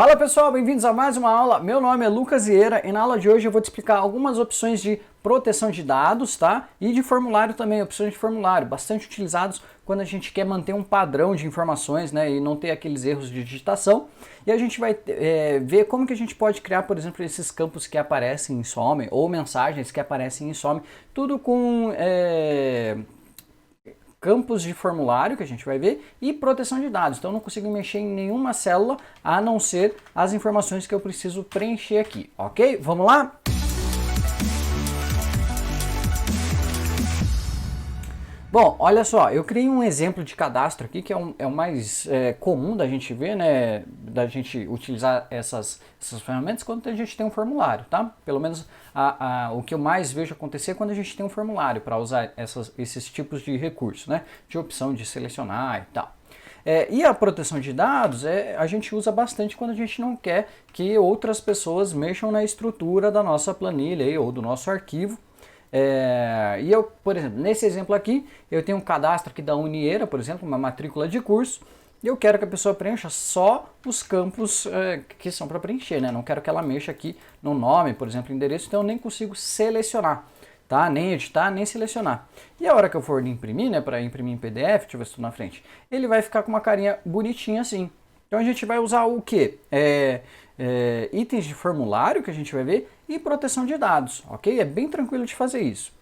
Fala pessoal, bem-vindos a mais uma aula. Meu nome é Lucas Vieira e na aula de hoje eu vou te explicar algumas opções de proteção de dados, tá? E de formulário também, opções de formulário, bastante utilizados quando a gente quer manter um padrão de informações, né? E não ter aqueles erros de digitação. E a gente vai ver como que a gente pode criar, por exemplo, esses campos que aparecem em some ou mensagens que aparecem em some, tudo com campos de formulário, que a gente vai ver, e proteção de dados. Então eu não consigo mexer em nenhuma célula, a não ser as informações que eu preciso preencher aqui, ok? Vamos lá? Bom, olha só, eu criei um exemplo de cadastro aqui que é o mais comum da gente ver, né, da gente utilizar essas ferramentas quando a gente tem um formulário, tá? Pelo menos o que eu mais vejo acontecer é quando a gente tem um formulário para usar esses tipos de recursos, né, de opção de selecionar e tal. E a proteção de dados a gente usa bastante quando a gente não quer que outras pessoas mexam na estrutura da nossa planilha aí, ou do nosso arquivo. E eu, por exemplo, nesse exemplo aqui, eu tenho um cadastro aqui da Unieira, por exemplo, uma matrícula de curso, e eu quero que a pessoa preencha só os campos que são para preencher, né? Não quero que ela mexa aqui no nome, por exemplo, endereço, então eu nem consigo selecionar, tá? Nem editar, nem selecionar. E a hora que eu for imprimir, né, para imprimir em PDF, deixa eu ver se estou na frente, ele vai ficar com uma carinha bonitinha assim. Então a gente vai usar o quê? Itens de formulário que a gente vai ver e proteção de dados, ok? É bem tranquilo de fazer isso.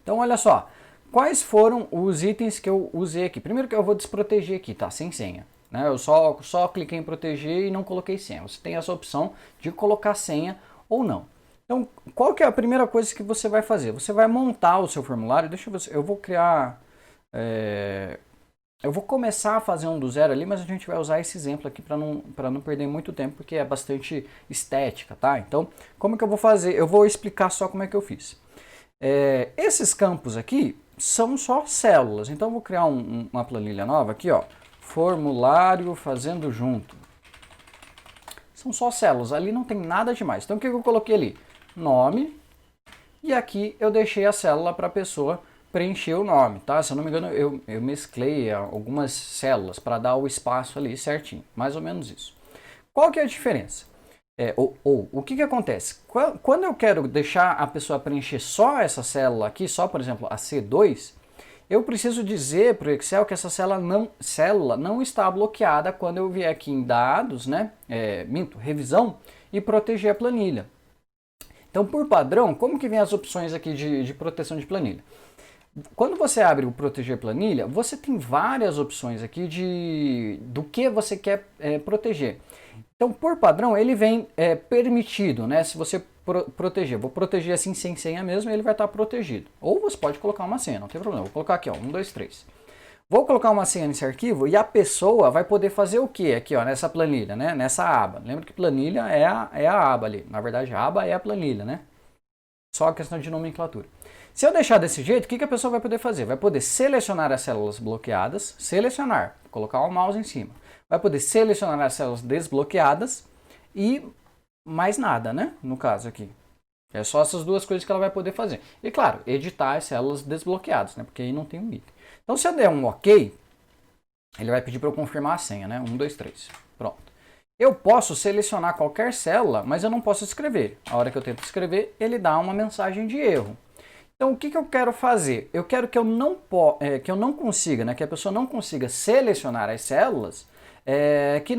Então olha só, quais foram os itens que eu usei aqui? Primeiro que eu vou desproteger aqui, tá? Sem senha. Né? Eu só cliquei em proteger e não coloquei senha. Você tem essa opção de colocar senha ou não. Então qual que é a primeira coisa que você vai fazer? Você vai montar o seu formulário, deixa eu ver, eu vou criar... Eu vou começar a fazer um do zero ali, mas a gente vai usar esse exemplo aqui para não perder muito tempo, porque é bastante estética, tá? Então, como que eu vou fazer? Eu vou explicar só como é que eu fiz. Esses campos aqui são só células, então eu vou criar uma planilha nova aqui, ó. Formulário fazendo junto. São só células, ali não tem nada demais. Então, o que eu coloquei ali? Nome, e aqui eu deixei a célula para a pessoa preencher o nome, tá? Se eu não me engano, eu mesclei algumas células para dar o espaço ali certinho, mais ou menos isso. Qual que é a diferença? O que acontece? Quando eu quero deixar a pessoa preencher só essa célula aqui, só por exemplo a C2, eu preciso dizer para o Excel que essa célula não está bloqueada quando eu vier aqui em dados, né? Revisão e proteger a planilha. Então, por padrão, como que vem as opções aqui de proteção de planilha? Quando você abre o proteger planilha, você tem várias opções aqui do que você quer proteger. Então, por padrão, ele vem permitido, né? Se você proteger, vou proteger assim sem senha mesmo, ele vai estar protegido. Ou você pode colocar uma senha, não tem problema. Vou colocar aqui, ó, 1, 2, 3. Vou colocar uma senha nesse arquivo e a pessoa vai poder fazer o que aqui, ó, nessa planilha, né? Nessa aba. Lembra que planilha é a aba ali. Na verdade, a aba é a planilha, né? Só a questão de nomenclatura. Se eu deixar desse jeito, o que a pessoa vai poder fazer? Vai poder selecionar as células bloqueadas, selecionar, colocar o mouse em cima. Vai poder selecionar as células desbloqueadas e mais nada, né? No caso aqui. É só essas duas coisas que ela vai poder fazer. E claro, editar as células desbloqueadas, né? Porque aí não tem um item. Então se eu der um OK, ele vai pedir para eu confirmar a senha, né? 1, 2, 3. Pronto. Eu posso selecionar qualquer célula, mas eu não posso escrever. A hora que eu tento escrever, ele dá uma mensagem de erro. Então, o que eu quero fazer? Eu quero que eu não consiga, né, que a pessoa não consiga selecionar as células que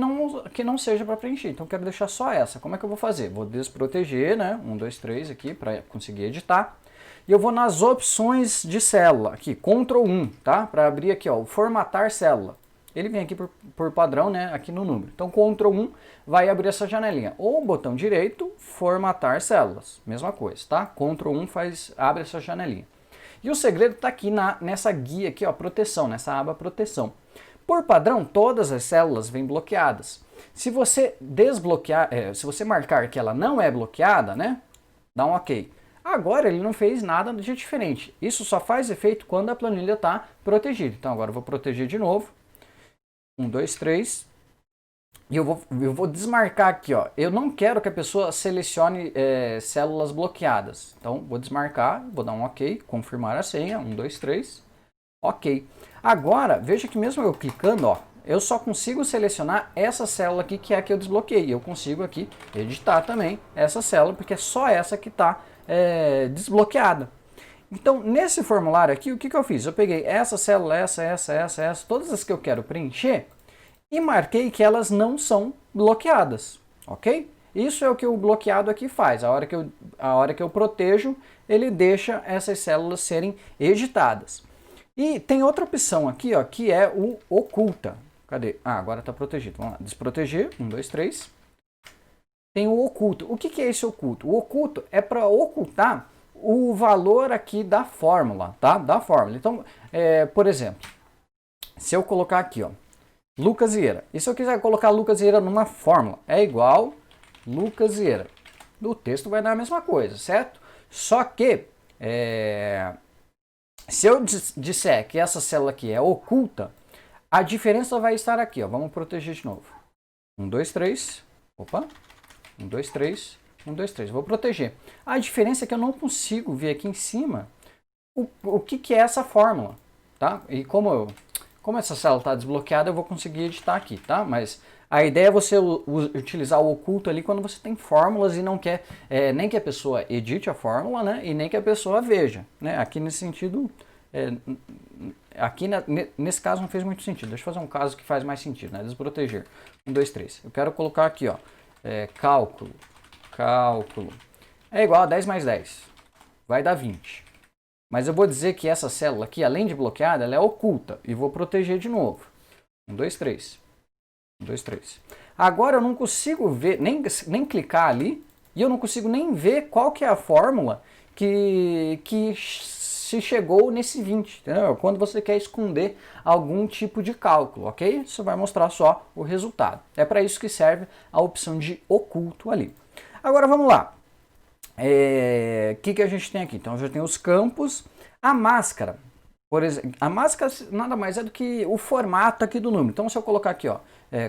não seja para preencher. Então, eu quero deixar só essa. Como é que eu vou fazer? Vou desproteger, né, 1, 2, 3 aqui, para conseguir editar. E eu vou nas opções de célula, aqui, Ctrl 1, tá? Para abrir aqui, ó, formatar célula. Ele vem aqui por padrão, né, aqui no número. Então, Ctrl 1 vai abrir essa janelinha. Ou botão direito, formatar células. Mesma coisa, tá? Ctrl 1 abre essa janelinha. E o segredo está aqui nessa guia aqui, ó, proteção, nessa aba proteção. Por padrão, todas as células vêm bloqueadas. Se você desbloquear, se você marcar que ela não é bloqueada, né, dá um OK. Agora ele não fez nada de diferente. Isso só faz efeito quando a planilha está protegida. Então agora eu vou proteger de novo. 1, 2, 3. E eu vou desmarcar aqui, ó. Eu não quero que a pessoa selecione células bloqueadas. Então, vou desmarcar, vou dar um OK, confirmar a senha, 1, 2, 3. OK. Agora, veja que mesmo eu clicando, ó, eu só consigo selecionar essa célula aqui, que é a que eu desbloqueei. Eu consigo aqui editar também essa célula, porque é só essa que está desbloqueada. Então, nesse formulário aqui, o que eu fiz? Eu peguei essa célula, essa, todas as que eu quero preencher, e marquei que elas não são bloqueadas, ok? Isso é o que o bloqueado aqui faz. A hora que eu protejo, ele deixa essas células serem editadas. E tem outra opção aqui, ó, que é o oculta. Cadê? Ah, agora está protegido. Vamos lá. Desproteger. 1, 2, 3. Tem o oculto. O que é esse oculto? O oculto é para ocultar o valor aqui da fórmula, tá? Da fórmula. Então, por exemplo, se eu colocar aqui, ó, Lucas Vieira. E se eu quiser colocar Lucas Vieira numa fórmula? É igual Lucas Vieira. O texto vai dar a mesma coisa, certo? Só que, se eu disser que essa célula aqui é oculta, a diferença vai estar aqui, ó. Vamos proteger de novo. 1, 2, 3. Opa. 1, 2, 3. 1, 2, 3. Vou proteger. A diferença é que eu não consigo ver aqui em cima o que é essa fórmula, tá? E como essa célula está desbloqueada, eu vou conseguir editar aqui, tá? Mas a ideia é você utilizar o oculto ali quando você tem fórmulas e não quer nem que a pessoa edite a fórmula, né? E nem que a pessoa veja, né? Aqui nesse sentido, nesse caso não fez muito sentido. Deixa eu fazer um caso que faz mais sentido, né? Desproteger. 1, 2, 3. Eu quero colocar aqui, ó, cálculo. É igual a 10 mais 10. Vai dar 20. Mas eu vou dizer que essa célula aqui, além de bloqueada, ela é oculta. E vou proteger de novo. 1, 2, 3. 1, 2, 3. Agora eu não consigo ver, nem clicar ali. E eu não consigo nem ver qual que é a fórmula que se chegou nesse 20. Entendeu? Quando você quer esconder algum tipo de cálculo, ok? Isso vai mostrar só o resultado. É para isso que serve a opção de oculto ali. Agora vamos lá. Que a gente tem aqui? Então já tem os campos. A máscara, por exemplo, a máscara nada mais é do que o formato aqui do número. Então se eu colocar aqui, ó,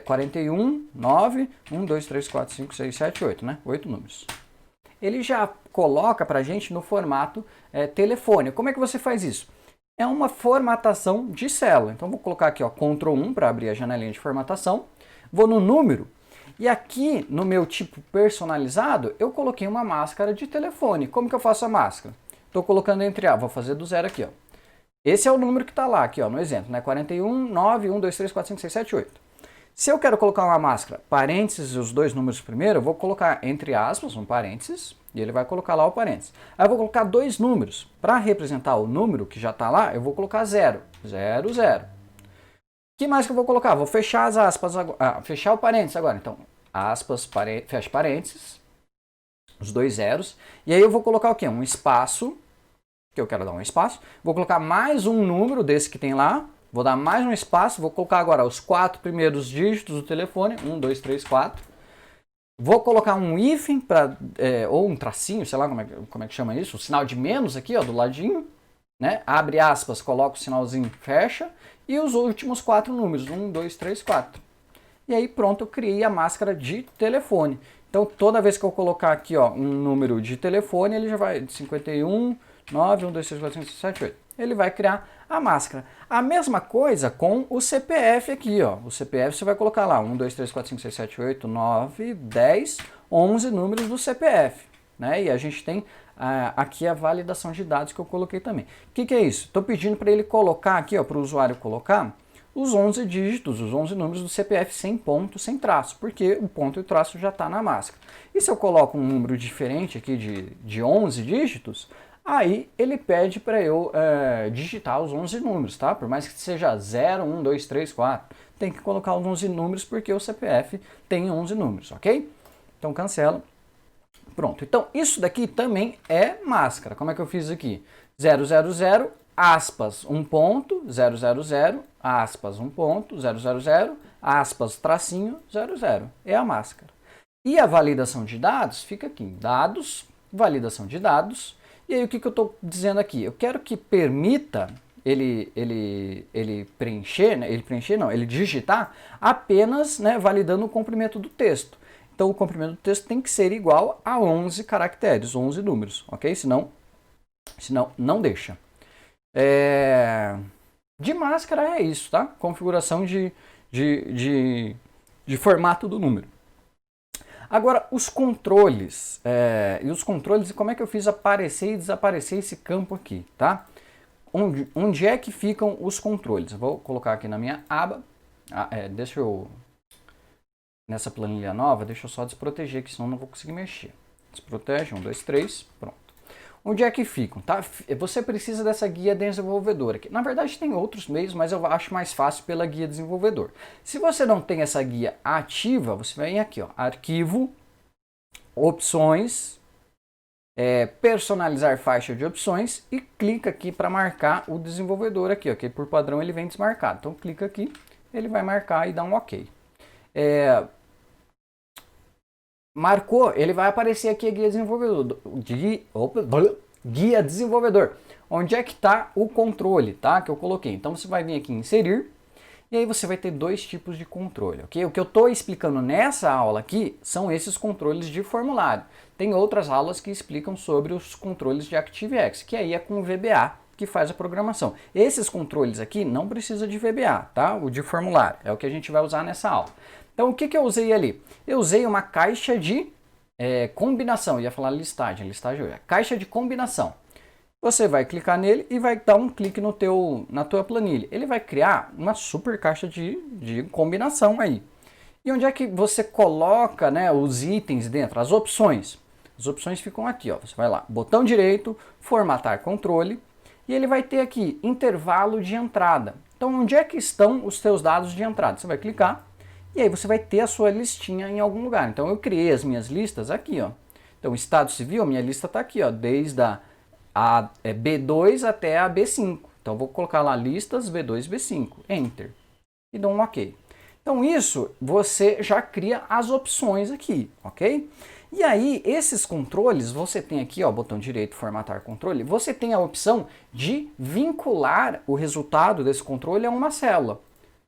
41, 9, 1, 2, 3, 4, 5, 6, 7, 8, né? 8 números. Ele já coloca pra gente no formato telefone. Como é que você faz isso? É uma formatação de célula. Então vou colocar aqui, ó, Ctrl 1 para abrir a janelinha de formatação. Vou no número. E aqui, no meu tipo personalizado, eu coloquei uma máscara de telefone. Como que eu faço a máscara? Estou colocando entre A, vou fazer do zero aqui, ó. Esse é o número que está lá, aqui, ó, no exemplo, né? 41, 9, 1, 2, 3, 4, 5, 6, 7, 8. Se eu quero colocar uma máscara, parênteses e os dois números primeiro, eu vou colocar entre aspas, um parênteses, e ele vai colocar lá o parênteses. Aí eu vou colocar dois números. Para representar o número que já está lá, eu vou colocar 0, 0, 0. O que mais que eu vou colocar? Vou fechar as aspas, fechar o parênteses agora. Então, aspas, fecha parênteses, os dois zeros, e aí eu vou colocar o quê? Um espaço, que eu quero dar um espaço, vou colocar mais um número desse que tem lá, vou dar mais um espaço, vou colocar agora os 4 primeiros dígitos do telefone, 1, 2, 3, 4, vou colocar um hífen, ou um tracinho, sei lá como é que chama isso, o sinal de menos aqui, ó, do ladinho, né? Abre aspas, coloca o sinalzinho, fecha, e os últimos 4 números, 1, 2, 3, 4. E aí pronto, eu criei a máscara de telefone. Então toda vez que eu colocar aqui, ó, um número de telefone, ele já vai 51, 9, 1, 2, 3, 4, 5, 6, 7, 8. Ele vai criar a máscara. A mesma coisa com o CPF aqui, ó. O CPF você vai colocar lá 1, 2, 3, 4, 5, 6, 7, 8, 9, 10, 11 números do CPF. Né? E a gente tem aqui a validação de dados que eu coloquei também. O que é isso? Estou pedindo para ele colocar aqui, ó, para o usuário colocar os 11 dígitos, os 11 números do CPF sem ponto, sem traço, porque o ponto e o traço já está na máscara. E se eu coloco um número diferente aqui de 11 dígitos, aí ele pede para eu digitar os 11 números, tá? Por mais que seja 0, 1, 2, 3, 4, tem que colocar os 11 números porque o CPF tem 11 números, ok? Então cancela. Pronto, então isso daqui também é máscara. Como é que eu fiz aqui? 000, aspas, 1 ponto, 000, aspas, 1 ponto, 000, aspas, tracinho, 00. É a máscara. E a validação de dados fica aqui, dados, validação de dados. E aí o que eu estou dizendo aqui? Eu quero que permita ele preencher, né? Ele digitar apenas, né, validando o comprimento do texto. Então o comprimento do texto tem que ser igual a 11 caracteres, 11 números, ok? Senão não deixa. De máscara é isso, tá? Configuração de de formato do número. Agora, os controles, como é que eu fiz aparecer e desaparecer esse campo aqui, tá? Onde é que ficam os controles? Vou colocar aqui na minha aba, nessa planilha nova, deixa eu só desproteger, que senão eu não vou conseguir mexer. Desprotege, 1, 2, 3, pronto. Onde é que ficam, tá? Você precisa dessa guia desenvolvedor aqui. Na verdade tem outros meios, mas eu acho mais fácil pela guia desenvolvedor. Se você não tem essa guia ativa, você vai aqui, ó, arquivo, opções, personalizar faixa de opções e clica aqui para marcar o desenvolvedor aqui, ok? Por padrão ele vem desmarcado. Então clica aqui, ele vai marcar e dá um ok. Marcou, ele vai aparecer aqui a guia desenvolvedor. Guia desenvolvedor. Onde é que está o controle, tá? Que eu coloquei. Então você vai vir aqui em inserir. E aí você vai ter dois tipos de controle, ok? O que eu estou explicando nessa aula aqui são esses controles de formulário. Tem outras aulas que explicam sobre os controles de ActiveX, que aí é com o VBA que faz a programação. Esses controles aqui não precisa de VBA, tá? O de formulário é o que a gente vai usar nessa aula. Então o que eu usei ali? Eu usei uma caixa de combinação, eu ia falar listagem caixa de combinação. Você vai clicar nele e vai dar um clique na tua planilha. Ele vai criar uma super caixa de combinação aí. E onde é que você coloca, né, os itens dentro, as opções? As opções ficam aqui, ó. Você vai lá, botão direito, formatar controle, e ele vai ter aqui intervalo de entrada. Então onde é que estão os seus dados de entrada? Você vai clicar e aí você vai ter a sua listinha em algum lugar. Então eu criei as minhas listas aqui, ó. Então estado civil, a minha lista está aqui, ó, desde a B2 até a B5. Então vou colocar lá listas B2 e B5, Enter, e dou um OK. Então isso você já cria as opções aqui, ok? E aí esses controles, você tem aqui, ó, botão direito, formatar controle, você tem a opção de vincular o resultado desse controle a uma célula.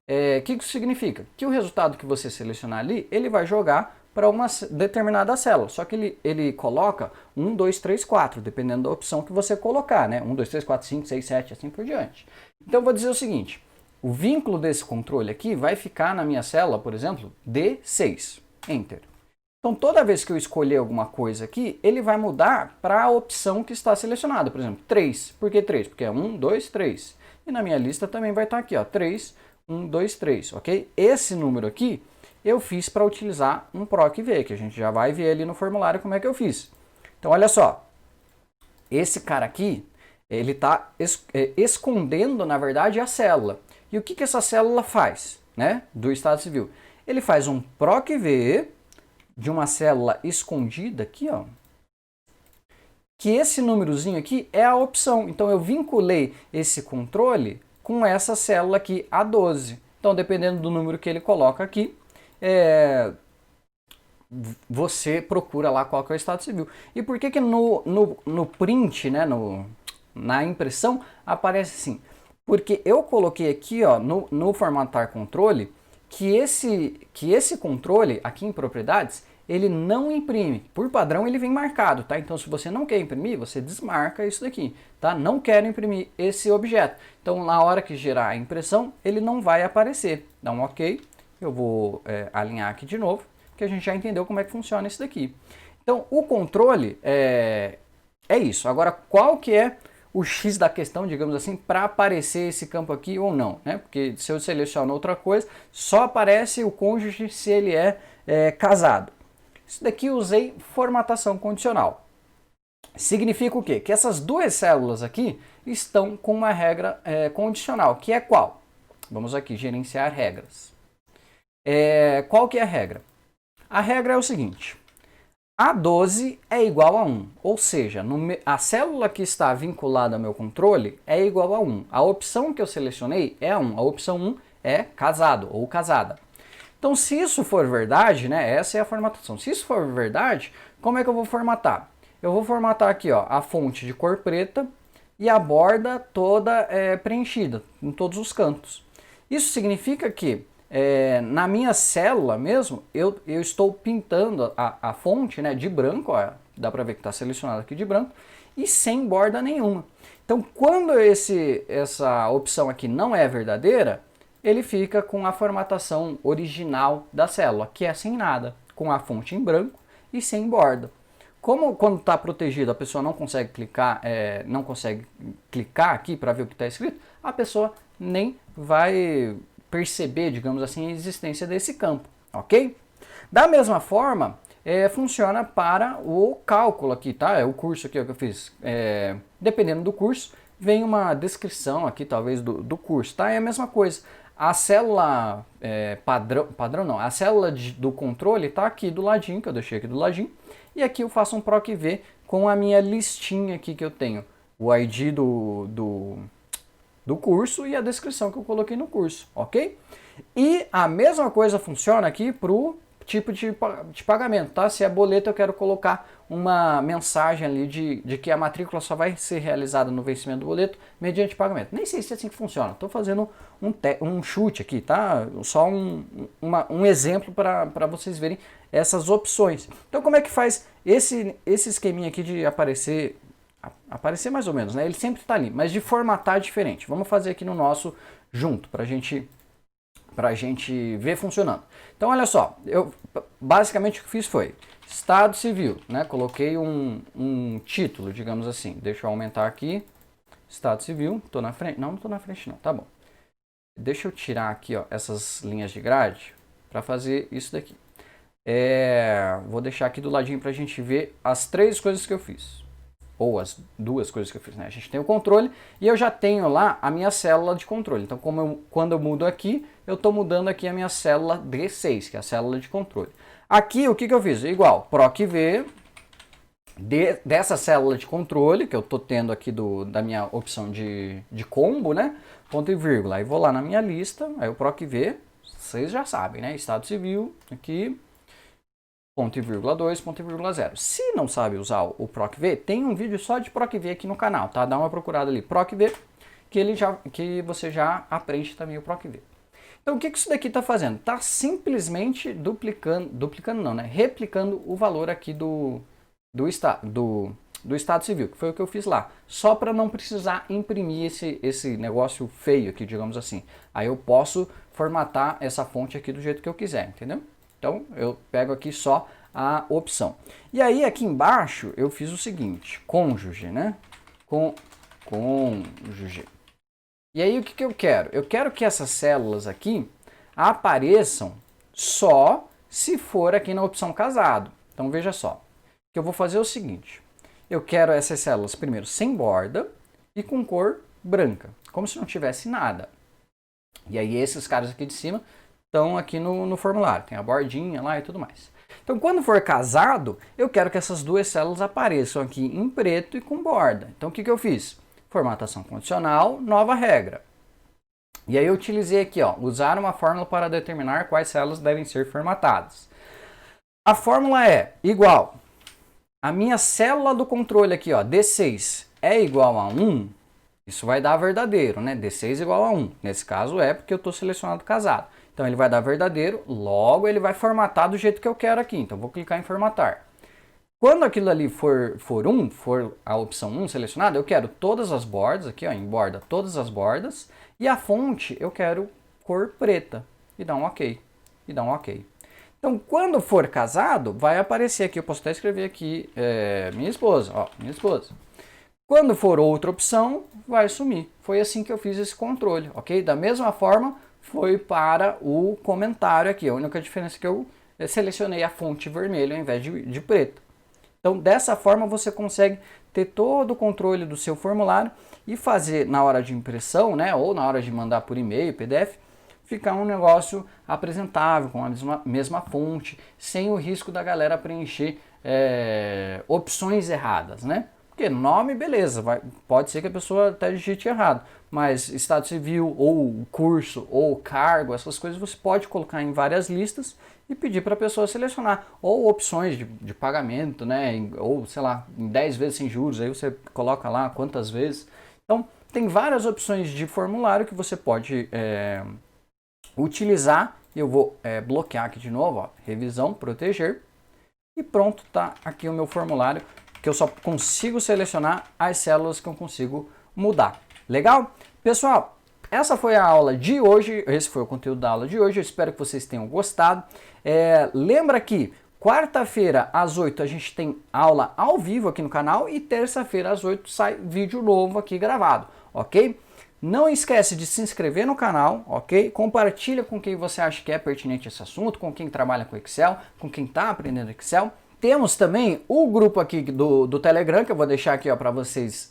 O que isso significa? Que o resultado que você selecionar ali, ele vai jogar para uma determinada célula, só que ele coloca 1, 2, 3, 4, dependendo da opção que você colocar, né? 1, 2, 3, 4, 5, 6, 7, assim por diante. Então eu vou dizer o seguinte, o vínculo desse controle aqui vai ficar na minha célula, por exemplo, D6, Enter. Então toda vez que eu escolher alguma coisa aqui, ele vai mudar para a opção que está selecionada, por exemplo, 3. Por que 3? Porque é 1, 2, 3. E na minha lista também vai estar aqui, ó, 3, 1, 2, 3, ok? Esse número aqui eu fiz para utilizar um PROC-V, que a gente já vai ver ali no formulário como é que eu fiz. Então olha só, esse cara aqui, ele está escondendo, na verdade, a célula. E o que essa célula faz, né, do Estado Civil? Ele faz um PROC-V de uma célula escondida aqui, ó, que esse númerozinho aqui é a opção. Então eu vinculei esse controle com essa célula aqui, A12. Então dependendo do número que ele coloca aqui, você procura lá qual que é o Estado Civil. E por que no print, né, na impressão, aparece assim? Porque eu coloquei aqui, ó, no formatar controle, que esse controle aqui em propriedades, ele não imprime. Por padrão ele vem marcado, tá? Então se você não quer imprimir, você desmarca isso daqui, tá? Não quero imprimir esse objeto. Então na hora que gerar a impressão, ele não vai aparecer. Dá um OK. Eu vou alinhar aqui de novo, que a gente já entendeu como é que funciona isso daqui. Então o controle é isso. Agora qual que é o X da questão, digamos assim, para aparecer esse campo aqui ou não, né? Porque se eu seleciono outra coisa, só aparece o cônjuge se ele é casado. Isso daqui eu usei formatação condicional. Significa o quê? Que essas duas células aqui estão com uma regra condicional, que é qual? Vamos aqui, gerenciar regras. Qual que é a regra? A regra é o seguinte, A12 é igual a 1, ou seja, a célula que está vinculada ao meu controle é igual a 1. A opção que eu selecionei é 1, a opção 1 é casado ou casada. Então se isso for verdade, né, essa é a formatação. Se isso for verdade, como é que eu vou formatar? Eu vou formatar aqui, ó, a fonte de cor preta e a borda toda preenchida em todos os cantos. Isso significa que na minha célula mesmo, eu estou pintando a fonte, né, de branco, ó, dá para ver que está selecionado aqui de branco, e sem borda nenhuma. Então quando essa opção aqui não é verdadeira, ele fica com a formatação original da célula, que é sem nada, com a fonte em branco e sem borda. Como quando está protegido a pessoa não consegue clicar aqui para ver o que está escrito, a pessoa nem vai perceber, digamos assim, a existência desse campo, ok? Da mesma forma, funciona para o cálculo aqui, tá? É o curso aqui que eu fiz. Dependendo do curso, vem uma descrição aqui, talvez, do curso, tá? É a mesma coisa. A célula padrão não, a célula do controle está aqui do ladinho, que eu deixei aqui do ladinho. E aqui eu faço um PROC-V com a minha listinha aqui que eu tenho. O ID do curso e a descrição que eu coloquei no curso, ok? E a mesma coisa funciona aqui para o tipo de pagamento, tá? Se é boleto, eu quero colocar uma mensagem ali de que a matrícula só vai ser realizada no vencimento do boleto mediante pagamento. Nem sei se é assim que funciona, estou fazendo um chute aqui, tá? Só um exemplo para vocês verem essas opções. Então, como é que faz esse esqueminha aqui de aparecer mais ou menos, né? Ele sempre está ali, mas de formatar diferente. Vamos fazer aqui no nosso junto, para a gente ver funcionando. Então, olha só, eu basicamente o que fiz foi Estado Civil, né? Coloquei um título, digamos assim. Deixa eu aumentar aqui. Estado Civil, estou na frente? Não estou na frente não, tá bom. Deixa eu tirar aqui, ó, essas linhas de grade para fazer isso daqui. Vou deixar aqui do ladinho para a gente ver as três coisas que eu fiz. Ou as duas coisas que eu fiz, né? A gente tem o controle e eu já tenho lá a minha célula de controle. Então, quando eu mudo aqui, eu estou mudando aqui a minha célula D6, que é a célula de controle. Aqui, o que eu fiz? Igual, PROC-V dessa célula de controle, que eu estou tendo aqui da minha opção de combo, né? Ponto e vírgula. Aí vou lá na minha lista, aí o PROC-V, vocês já sabem, né? Estado Civil, aqui, ponto e vírgula 2, ponto e vírgula 0. Se não sabe usar o PROC-V, tem um vídeo só de PROC-V aqui no canal, tá? Dá uma procurada ali, PROC-V, que você já aprende também o PROC-V. Então, o que isso daqui está fazendo? Está simplesmente duplicando não, né? Replicando o valor aqui do Estado Civil, que foi o que eu fiz lá. Só para não precisar imprimir esse negócio feio aqui, digamos assim. Aí eu posso formatar essa fonte aqui do jeito que eu quiser, entendeu? Então, eu pego aqui só a opção. E aí, aqui embaixo, eu fiz o seguinte, cônjuge, né? Cônjuge. E aí, o que eu quero? Eu quero que essas células aqui apareçam só se for aqui na opção casado. Então, veja só. Que eu vou fazer o seguinte. Eu quero essas células, primeiro, sem borda e com cor branca. Como se não tivesse nada. E aí, esses caras aqui de cima estão aqui no formulário, tem a bordinha lá e tudo mais. Então, quando for casado, eu quero que essas duas células apareçam aqui em preto e com borda. Então, o que eu fiz? Formatação condicional, nova regra. E aí eu utilizei aqui, ó, usar uma fórmula para determinar quais células devem ser formatadas. A fórmula é igual, a minha célula do controle aqui, ó, D6 é igual a 1, isso vai dar verdadeiro, né? D6 igual a 1. Nesse caso é porque eu estou selecionado casado. Então ele vai dar verdadeiro, logo ele vai formatar do jeito que eu quero aqui. Então vou clicar em formatar. Quando aquilo ali for a opção 1 selecionada, eu quero todas as bordas, aqui ó, em borda, todas as bordas. E a fonte eu quero cor preta. E dá um OK. E dá um OK. Então quando for casado, vai aparecer aqui, eu posso até escrever aqui, minha esposa, ó, minha esposa. Quando for outra opção, vai sumir. Foi assim que eu fiz esse controle, ok? Da mesma forma, foi para o comentário aqui. A única diferença é que eu selecionei a fonte vermelha ao invés de preto. Então, dessa forma, você consegue ter todo o controle do seu formulário e fazer na hora de impressão, né, ou na hora de mandar por e-mail, PDF, ficar um negócio apresentável, com a mesma fonte, sem o risco da galera preencher opções erradas, né? Porque nome, beleza, pode ser que a pessoa até digite errado, mas Estado Civil, ou curso, ou cargo, essas coisas você pode colocar em várias listas e pedir para a pessoa selecionar, ou opções de pagamento, né, ou sei lá, em 10 vezes sem juros, aí você coloca lá quantas vezes. Então, tem várias opções de formulário que você pode utilizar. Eu vou bloquear aqui de novo, ó, revisão, proteger, e pronto, tá aqui o meu formulário, que eu só consigo selecionar as células que eu consigo mudar. Legal? Pessoal, essa foi a aula de hoje, esse foi o conteúdo da aula de hoje, eu espero que vocês tenham gostado. Lembra que quarta-feira às 8 a gente tem aula ao vivo aqui no canal e terça-feira às 8 sai vídeo novo aqui gravado, ok? Não esquece de se inscrever no canal, ok? Compartilha com quem você acha que é pertinente esse assunto, com quem trabalha com Excel, com quem está aprendendo Excel. Temos também o grupo aqui do Telegram, que eu vou deixar aqui para vocês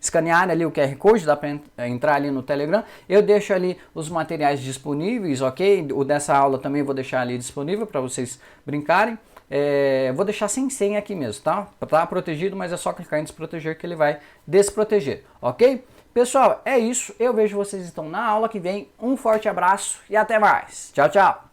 escanearem ali o QR Code, dá para entrar ali no Telegram. Eu deixo ali os materiais disponíveis, ok? O dessa aula também vou deixar ali disponível para vocês brincarem. Vou deixar sem senha aqui mesmo, tá? Tá protegido, mas é só clicar em desproteger que ele vai desproteger, ok? Pessoal, é isso. Eu vejo vocês então na aula que vem. Um forte abraço e até mais. Tchau, tchau!